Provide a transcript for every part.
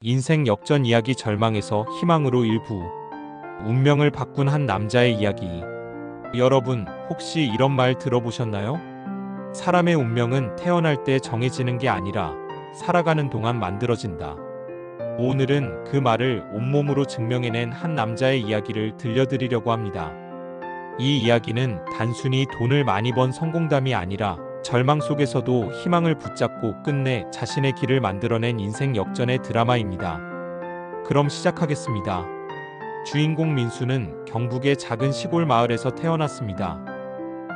인생 역전 이야기 절망에서 희망으로 일부. 운명을 바꾼 한 남자의 이야기. 여러분, 혹시 이런 말 들어보셨나요? 사람의 운명은 태어날 때 정해지는 게 아니라 살아가는 동안 만들어진다. 오늘은 그 말을 온몸으로 증명해낸 한 남자의 이야기를 들려드리려고 합니다. 이 이야기는 단순히 돈을 많이 번 성공담이 아니라 절망 속에서도 희망을 붙잡고 끝내 자신의 길을 만들어낸 인생 역전의 드라마입니다. 그럼 시작하겠습니다. 주인공 민수는 경북의 작은 시골 마을에서 태어났습니다.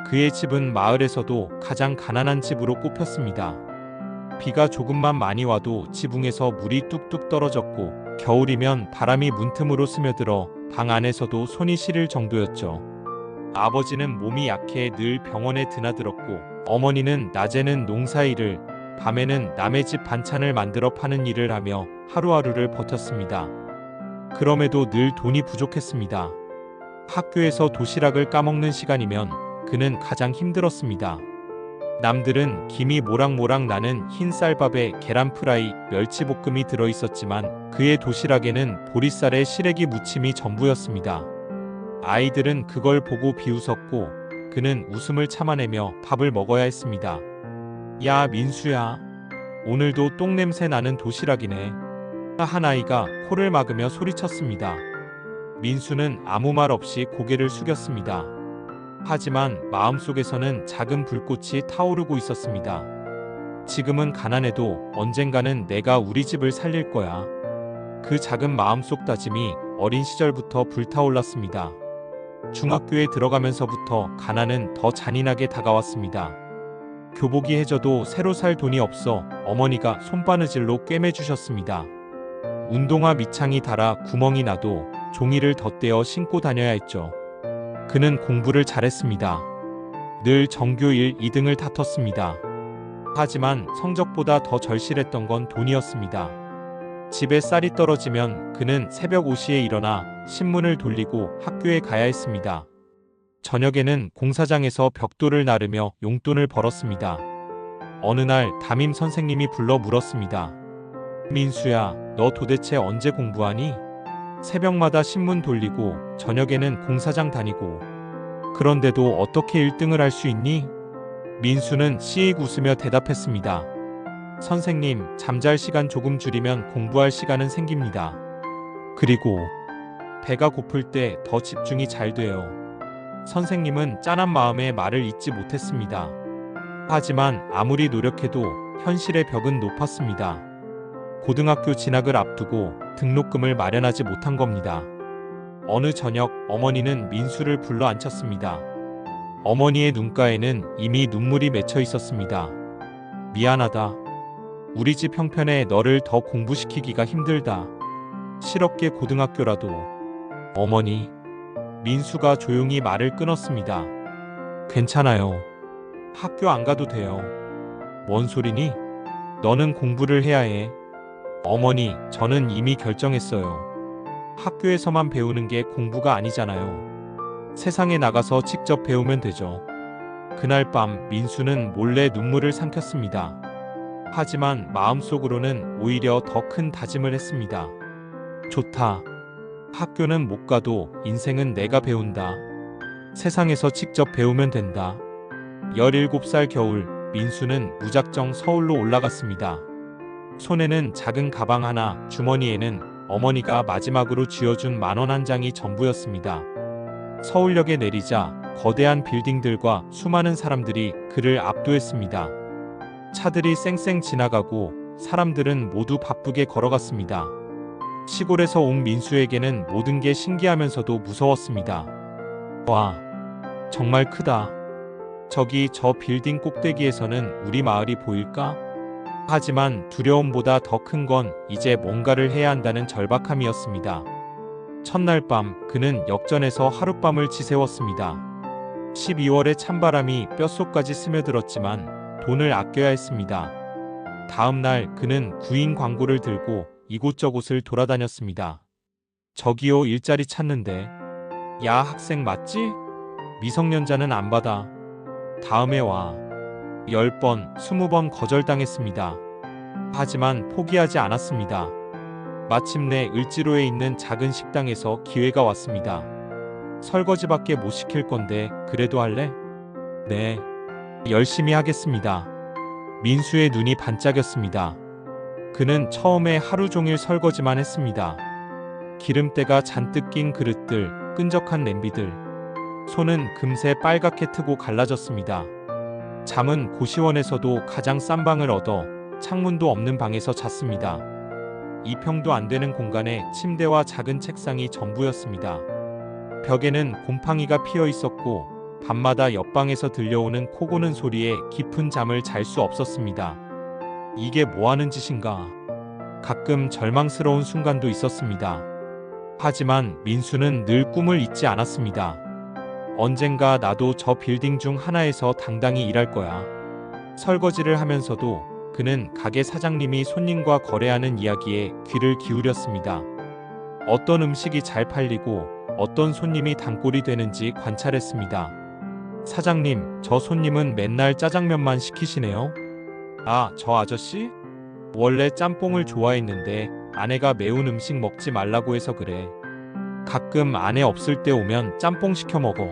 그의 집은 마을에서도 가장 가난한 집으로 꼽혔습니다. 비가 조금만 많이 와도 지붕에서 물이 뚝뚝 떨어졌고, 겨울이면 바람이 문틈으로 스며들어 방 안에서도 손이 시릴 정도였죠. 아버지는 몸이 약해 늘 병원에 드나들었고, 어머니는 낮에는 농사일을, 밤에는 남의 집 반찬을 만들어 파는 일을 하며 하루하루를 버텼습니다. 그럼에도 늘 돈이 부족했습니다. 학교에서 도시락을 까먹는 시간이면 그는 가장 힘들었습니다. 남들은 김이 모락모락 나는 흰 쌀밥에 계란 프라이, 멸치볶음이 들어있었지만 그의 도시락에는 보리쌀에 시래기 무침이 전부였습니다. 아이들은 그걸 보고 비웃었고, 그는 웃음을 참아내며 밥을 먹어야 했습니다. 야, 민수야. 오늘도 똥냄새 나는 도시락이네. 한 아이가 코를 막으며 소리쳤습니다. 민수는 아무 말 없이 고개를 숙였습니다. 하지만 마음속에서는 작은 불꽃이 타오르고 있었습니다. 지금은 가난해도 언젠가는 내가 우리 집을 살릴 거야. 그 작은 마음속 다짐이 어린 시절부터 불타올랐습니다. 중학교에 들어가면서부터 가난은 더 잔인하게 다가왔습니다. 교복이 해져도 새로 살 돈이 없어 어머니가 손바느질로 꿰매주셨습니다. 운동화 밑창이 닳아 구멍이 나도 종이를 덧대어 신고 다녀야 했죠. 그는 공부를 잘했습니다. 늘 전교 1, 2등을 다퉜습니다. 하지만 성적보다 더 절실했던 건 돈이었습니다. 집에 쌀이 떨어지면 그는 새벽 5시에 일어나 신문을 돌리고 학교에 가야 했습니다. 저녁에는 공사장에서 벽돌을 나르며 용돈을 벌었습니다. 어느 날 담임 선생님이 불러 물었습니다. 민수야, 너 도대체 언제 공부하니? 새벽마다 신문 돌리고 저녁에는 공사장 다니고, 그런데도 어떻게 1등을 할 수 있니? 민수는 씩 웃으며 대답했습니다. 선생님, 잠잘 시간 조금 줄이면 공부할 시간은 생깁니다. 그리고 배가 고플 때 더 집중이 잘 돼요. 선생님은 짠한 마음에 말을 잇지 못했습니다. 하지만 아무리 노력해도 현실의 벽은 높았습니다. 고등학교 진학을 앞두고 등록금을 마련하지 못한 겁니다. 어느 저녁 어머니는 민수를 불러 앉혔습니다. 어머니의 눈가에는 이미 눈물이 맺혀 있었습니다. 미안하다. 우리 집 형편에 너를 더 공부시키기가 힘들다. 실업계 고등학교라도. 어머니. 민수가 조용히 말을 끊었습니다. 괜찮아요. 학교 안 가도 돼요. 뭔 소리니? 너는 공부를 해야 해. 어머니, 저는 이미 결정했어요. 학교에서만 배우는 게 공부가 아니잖아요. 세상에 나가서 직접 배우면 되죠. 그날 밤 민수는 몰래 눈물을 삼켰습니다. 하지만 마음속으로는 오히려 더 큰 다짐을 했습니다. 좋다. 학교는 못 가도 인생은 내가 배운다. 세상에서 직접 배우면 된다. 17살 겨울, 민수는 무작정 서울로 올라갔습니다. 손에는 작은 가방 하나, 주머니에는 어머니가 마지막으로 쥐어준 만원 한 장이 전부였습니다. 서울역에 내리자 거대한 빌딩들과 수많은 사람들이 그를 압도했습니다. 차들이 쌩쌩 지나가고 사람들은 모두 바쁘게 걸어갔습니다. 시골에서 온 민수에게는 모든 게 신기하면서도 무서웠습니다. 와, 정말 크다. 저기 저 빌딩 꼭대기에서는 우리 마을이 보일까? 하지만 두려움보다 더 큰 건 이제 뭔가를 해야 한다는 절박함이었습니다. 첫날 밤 그는 역전에서 하룻밤을 지새웠습니다. 12월의 찬바람이 뼛속까지 스며들었지만 돈을 아껴야 했습니다. 다음 날 그는 구인 광고를 들고 이곳저곳을 돌아다녔습니다. 저기요, 일자리 찾는데. 야, 학생 맞지? 미성년자는 안 받아. 다음에 와. 10번, 20번 거절당했습니다. 하지만 포기하지 않았습니다. 마침내 을지로에 있는 작은 식당에서 기회가 왔습니다. 설거지밖에 못 시킬 건데 그래도 할래? 네, 열심히 하겠습니다. 민수의 눈이 반짝였습니다. 그는 처음에 하루 종일 설거지만 했습니다. 기름때가 잔뜩 낀 그릇들, 끈적한 냄비들. 손은 금세 빨갛게 트고 갈라졌습니다. 잠은 고시원에서도 가장 싼 방을 얻어 창문도 없는 방에서 잤습니다. 2평도 안 되는 공간에 침대와 작은 책상이 전부였습니다. 벽에는 곰팡이가 피어 있었고 밤마다 옆방에서 들려오는 코 고는 소리에 깊은 잠을 잘 수 없었습니다. 이게 뭐 하는 짓인가? 가끔 절망스러운 순간도 있었습니다. 하지만 민수는 늘 꿈을 잊지 않았습니다. 언젠가 나도 저 빌딩 중 하나에서 당당히 일할 거야. 설거지를 하면서도 그는 가게 사장님이 손님과 거래하는 이야기에 귀를 기울였습니다. 어떤 음식이 잘 팔리고 어떤 손님이 단골이 되는지 관찰했습니다. 사장님, 저 손님은 맨날 짜장면만 시키시네요. 아, 저 아저씨? 원래 짬뽕을 좋아했는데 아내가 매운 음식 먹지 말라고 해서 그래. 가끔 아내 없을 때 오면 짬뽕 시켜 먹어.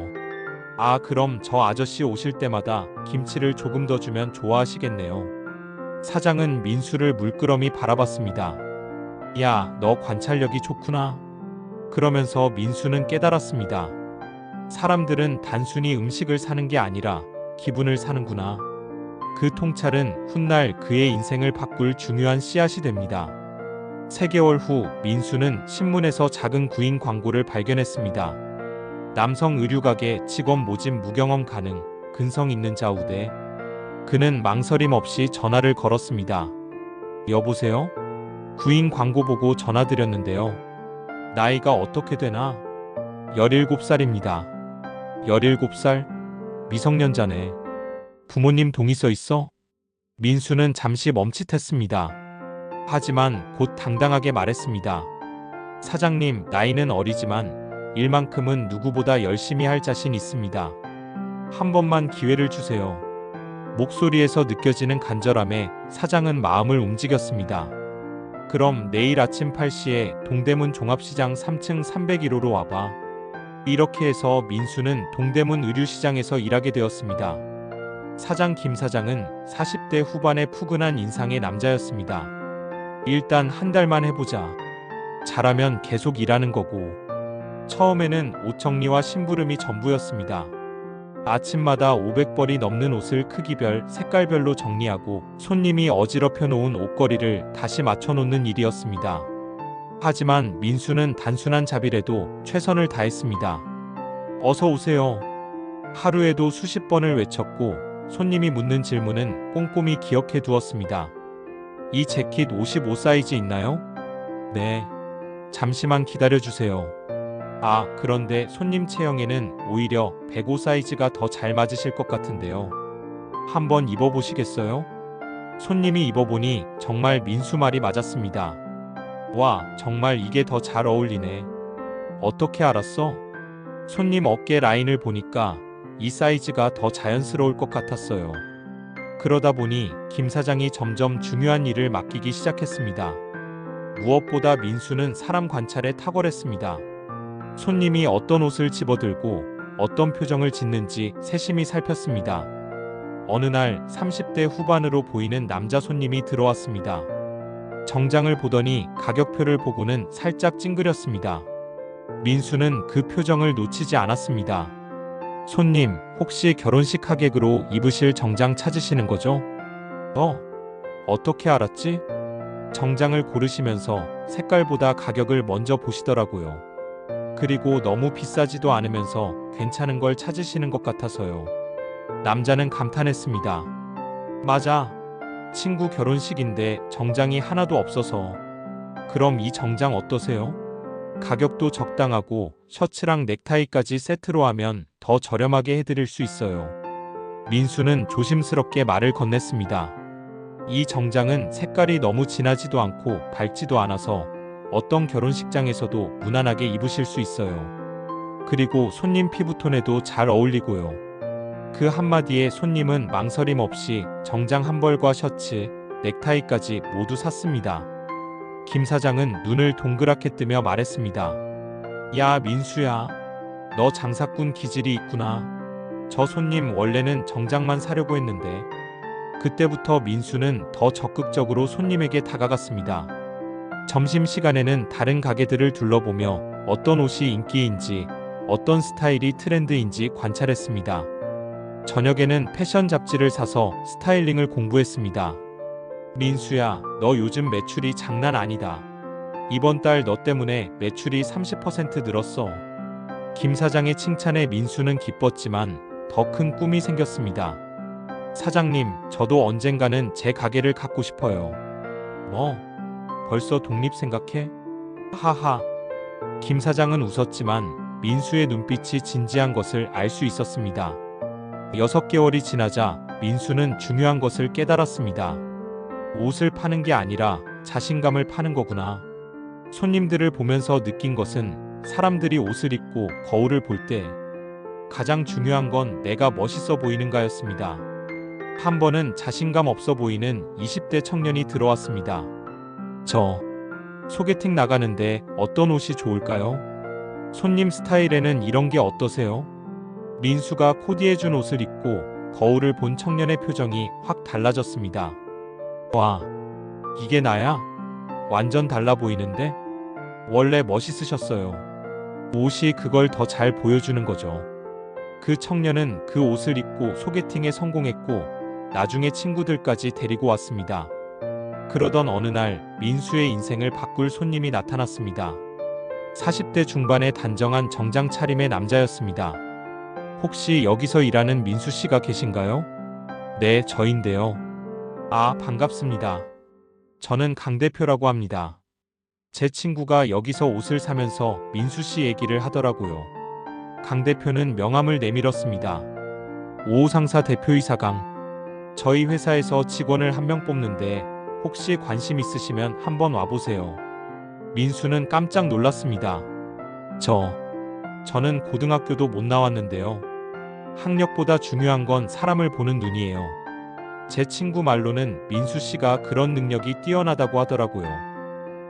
아, 그럼 저 아저씨 오실 때마다 김치를 조금 더 주면 좋아하시겠네요. 사장은 민수를 물끄러미 바라봤습니다. 야, 너 관찰력이 좋구나. 그러면서 민수는 깨달았습니다. 사람들은 단순히 음식을 사는 게 아니라 기분을 사는구나. 그 통찰은 훗날 그의 인생을 바꿀 중요한 씨앗이 됩니다. 3개월 후 민수는 신문에서 작은 구인 광고를 발견했습니다. 남성 의류가게 직원 모집 무경험 가능, 근성 있는 좌우대. 그는 망설임 없이 전화를 걸었습니다. 여보세요? 구인 광고 보고 전화드렸는데요. 나이가 어떻게 되나? 17살입니다. 17살? 미성년자네. 부모님 동의 써 있어? 민수는 잠시 멈칫했습니다. 하지만 곧 당당하게 말했습니다. 사장님, 나이는 어리지만 일만큼은 누구보다 열심히 할 자신 있습니다. 한 번만 기회를 주세요. 목소리에서 느껴지는 간절함에 사장은 마음을 움직였습니다. 그럼 내일 아침 8시에 동대문 종합시장 3층 301호로 와봐. 이렇게 해서 민수는 동대문 의류시장에서 일하게 되었습니다. 사장 김 사장은 40대 후반의 푸근한 인상의 남자였습니다. 일단 한 달만 해보자. 잘하면 계속 일하는 거고. 처음에는 옷 정리와 심부름이 전부였습니다. 아침마다 500벌이 넘는 옷을 크기별, 색깔별로 정리하고 손님이 어지럽혀 놓은 옷걸이를 다시 맞춰 놓는 일이었습니다. 하지만 민수는 단순한 잡일에도 최선을 다했습니다. 어서 오세요. 하루에도 수십 번을 외쳤고 손님이 묻는 질문은 꼼꼼히 기억해 두었습니다. 이 재킷 55 사이즈 있나요? 네. 잠시만 기다려 주세요. 아, 그런데 손님 체형에는 오히려 105 사이즈가 더 잘 맞으실 것 같은데요. 한번 입어보시겠어요? 손님이 입어보니 정말 민수 말이 맞았습니다. 와, 정말 이게 더 잘 어울리네. 어떻게 알았어? 손님 어깨 라인을 보니까 이 사이즈가 더 자연스러울 것 같았어요. 그러다 보니 김 사장이 점점 중요한 일을 맡기기 시작했습니다. 무엇보다 민수는 사람 관찰에 탁월했습니다. 손님이 어떤 옷을 집어들고 어떤 표정을 짓는지 세심히 살폈습니다. 어느 날 30대 후반으로 보이는 남자 손님이 들어왔습니다. 정장을 보더니 가격표를 보고는 살짝 찡그렸습니다. 민수는 그 표정을 놓치지 않았습니다. 손님, 혹시 결혼식 하객으로 입으실 정장 찾으시는 거죠? 어떻게 알았지? 정장을 고르시면서 색깔보다 가격을 먼저 보시더라고요. 그리고 너무 비싸지도 않으면서 괜찮은 걸 찾으시는 것 같아서요. 남자는 감탄했습니다. 맞아. 친구 결혼식인데 정장이 하나도 없어서. 그럼 이 정장 어떠세요? 가격도 적당하고 셔츠랑 넥타이까지 세트로 하면 더 저렴하게 해드릴 수 있어요. 민수는 조심스럽게 말을 건넸습니다. 이 정장은 색깔이 너무 진하지도 않고 밝지도 않아서 어떤 결혼식장에서도 무난하게 입으실 수 있어요. 그리고 손님 피부톤에도 잘 어울리고요. 그 한마디에 손님은 망설임 없이 정장 한 벌과 셔츠, 넥타이까지 모두 샀습니다. 김 사장은 눈을 동그랗게 뜨며 말했습니다. 야, 민수야. 너 장사꾼 기질이 있구나. 저 손님 원래는 정장만 사려고 했는데. 그때부터 민수는 더 적극적으로 손님에게 다가갔습니다. 점심시간에는 다른 가게들을 둘러보며 어떤 옷이 인기인지, 어떤 스타일이 트렌드인지 관찰했습니다. 저녁에는 패션 잡지를 사서 스타일링을 공부했습니다. 민수야, 너 요즘 매출이 장난 아니다. 이번 달 너 때문에 매출이 30% 늘었어. 김 사장의 칭찬에 민수는 기뻤지만 더 큰 꿈이 생겼습니다. 사장님, 저도 언젠가는 제 가게를 갖고 싶어요. 뭐? 벌써 독립 생각해? 하하. 김 사장은 웃었지만 민수의 눈빛이 진지한 것을 알 수 있었습니다. 6개월이 지나자 민수는 중요한 것을 깨달았습니다. 옷을 파는 게 아니라 자신감을 파는 거구나. 손님들을 보면서 느낀 것은 사람들이 옷을 입고 거울을 볼 때 가장 중요한 건 내가 멋있어 보이는가였습니다. 한 번은 자신감 없어 보이는 20대 청년이 들어왔습니다. 저 소개팅 나가는데 어떤 옷이 좋을까요? 손님 스타일에는 이런 게 어떠세요? 민수가 코디해준 옷을 입고 거울을 본 청년의 표정이 확 달라졌습니다. 와, 이게 나야? 완전 달라 보이는데? 원래 멋있으셨어요. 옷이 그걸 더 잘 보여주는 거죠. 그 청년은 그 옷을 입고 소개팅에 성공했고 나중에 친구들까지 데리고 왔습니다. 그러던 어느 날 민수의 인생을 바꿀 손님이 나타났습니다. 40대 중반의 단정한 정장 차림의 남자였습니다. 혹시 여기서 일하는 민수 씨가 계신가요? 네, 저인데요. 아, 반갑습니다. 저는 강 대표라고 합니다. 제 친구가 여기서 옷을 사면서 민수 씨 얘기를 하더라고요. 강 대표는 명함을 내밀었습니다. 오 상사 대표이사 강. 저희 회사에서 직원을 한 명 뽑는데 혹시 관심 있으시면 한번 와보세요. 민수는 깜짝 놀랐습니다. 저는 고등학교도 못 나왔는데요. 학력보다 중요한 건 사람을 보는 눈이에요. 제 친구 말로는 민수 씨가 그런 능력이 뛰어나다고 하더라고요.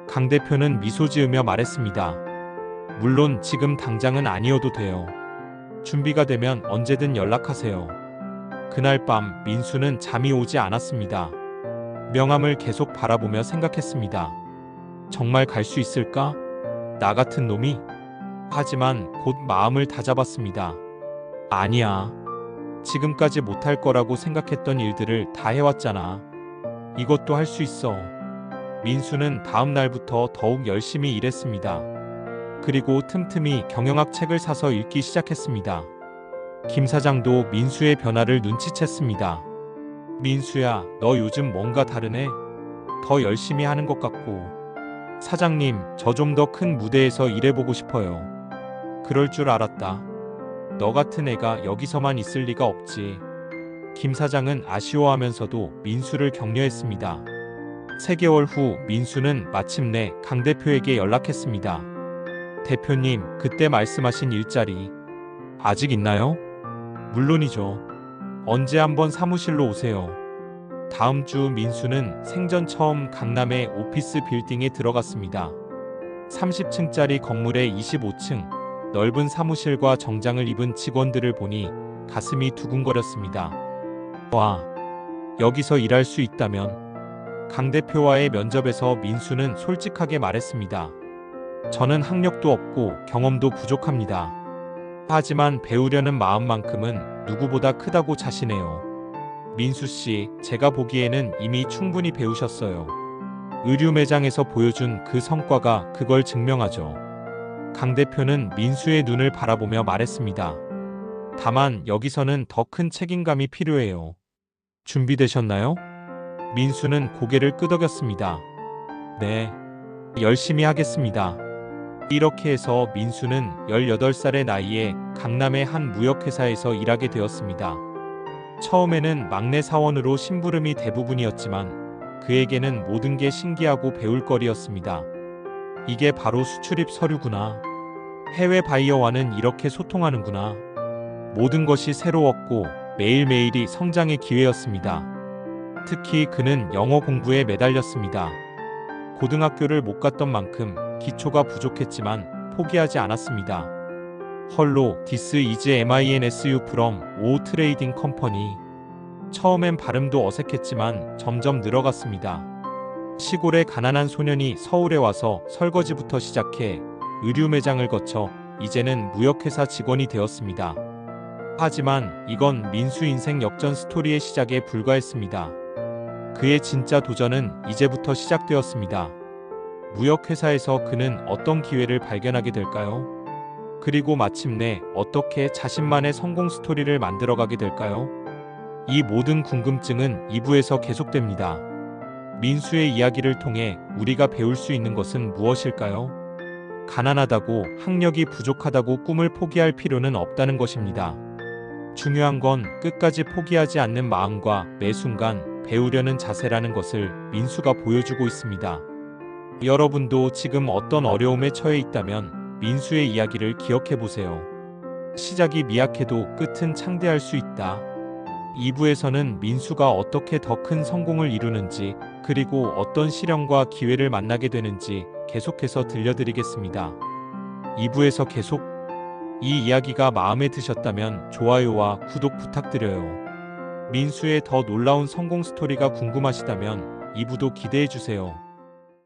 강 대표는 미소 지으며 말했습니다. 물론 지금 당장은 아니어도 돼요. 준비가 되면 언제든 연락하세요. 그날 밤 민수는 잠이 오지 않았습니다. 명함을 계속 바라보며 생각했습니다. 정말 갈 수 있을까? 나 같은 놈이? 하지만 곧 마음을 다잡았습니다. 아니야. 지금까지 못할 거라고 생각했던 일들을 다 해왔잖아. 이것도 할 수 있어. 민수는 다음 날부터 더욱 열심히 일했습니다. 그리고 틈틈이 경영학 책을 사서 읽기 시작했습니다. 김 사장도 민수의 변화를 눈치챘습니다. 민수야, 너 요즘 뭔가 다르네? 더 열심히 하는 것 같고. 사장님, 저 좀 더 큰 무대에서 일해보고 싶어요. 그럴 줄 알았다. 너 같은 애가 여기서만 있을 리가 없지. 김 사장은 아쉬워하면서도 민수를 격려했습니다. 3개월 후 민수는 마침내 강 대표에게 연락했습니다. 대표님, 그때 말씀하신 일자리 아직 있나요? 물론이죠. 언제 한번 사무실로 오세요. 다음 주 민수는 생전 처음 강남의 오피스 빌딩에 들어갔습니다. 30층짜리 건물의 25층, 넓은 사무실과 정장을 입은 직원들을 보니 가슴이 두근거렸습니다. 와, 여기서 일할 수 있다면. 강 대표와의 면접에서 민수는 솔직하게 말했습니다. 저는 학력도 없고 경험도 부족합니다. 하지만 배우려는 마음만큼은 누구보다 크다고 자신해요. 민수 씨, 제가 보기에는 이미 충분히 배우셨어요. 의류 매장에서 보여준 그 성과가 그걸 증명하죠. 강 대표는 민수의 눈을 바라보며 말했습니다. 다만 여기서는 더 큰 책임감이 필요해요. 준비되셨나요? 민수는 고개를 끄덕였습니다. 네, 열심히 하겠습니다. 이렇게 해서 민수는 18살의 나이에 강남의 한 무역회사에서 일하게 되었습니다. 처음에는 막내 사원으로 심부름이 대부분이었지만 그에게는 모든 게 신기하고 배울 거리였습니다. 이게 바로 수출입 서류구나. 해외 바이어와는 이렇게 소통하는구나. 모든 것이 새로웠고 매일매일이 성장의 기회였습니다. 특히 그는 영어 공부에 매달렸습니다. 고등학교를 못 갔던 만큼 기초가 부족했지만 포기하지 않았습니다. 헐로 This is MINSU from O 트레이딩 컴퍼니. 처음엔 발음도 어색했지만 점점 늘어갔습니다. 시골의 가난한 소년이 서울에 와서 설거지부터 시작해 의류 매장을 거쳐 이제는 무역회사 직원이 되었습니다. 하지만 이건 민수 인생 역전 스토리의 시작에 불과했습니다. 그의 진짜 도전은 이제부터 시작되었습니다. 무역회사에서 그는 어떤 기회를 발견하게 될까요? 그리고 마침내 어떻게 자신만의 성공 스토리를 만들어가게 될까요? 이 모든 궁금증은 2부에서 계속됩니다. 민수의 이야기를 통해 우리가 배울 수 있는 것은 무엇일까요? 가난하다고, 학력이 부족하다고 꿈을 포기할 필요는 없다는 것입니다. 중요한 건 끝까지 포기하지 않는 마음과 매 순간 배우려는 자세라는 것을 민수가 보여주고 있습니다. 여러분도 지금 어떤 어려움에 처해 있다면 민수의 이야기를 기억해 보세요. 시작이 미약해도 끝은 창대할 수 있다. 2부에서는 민수가 어떻게 더 큰 성공을 이루는지, 그리고 어떤 시련과 기회를 만나게 되는지 계속해서 들려드리겠습니다. 2부에서 계속. 이 이야기가 마음에 드셨다면 좋아요와 구독 부탁드려요. 민수의 더 놀라운 성공 스토리가 궁금하시다면 2부도 기대해 주세요.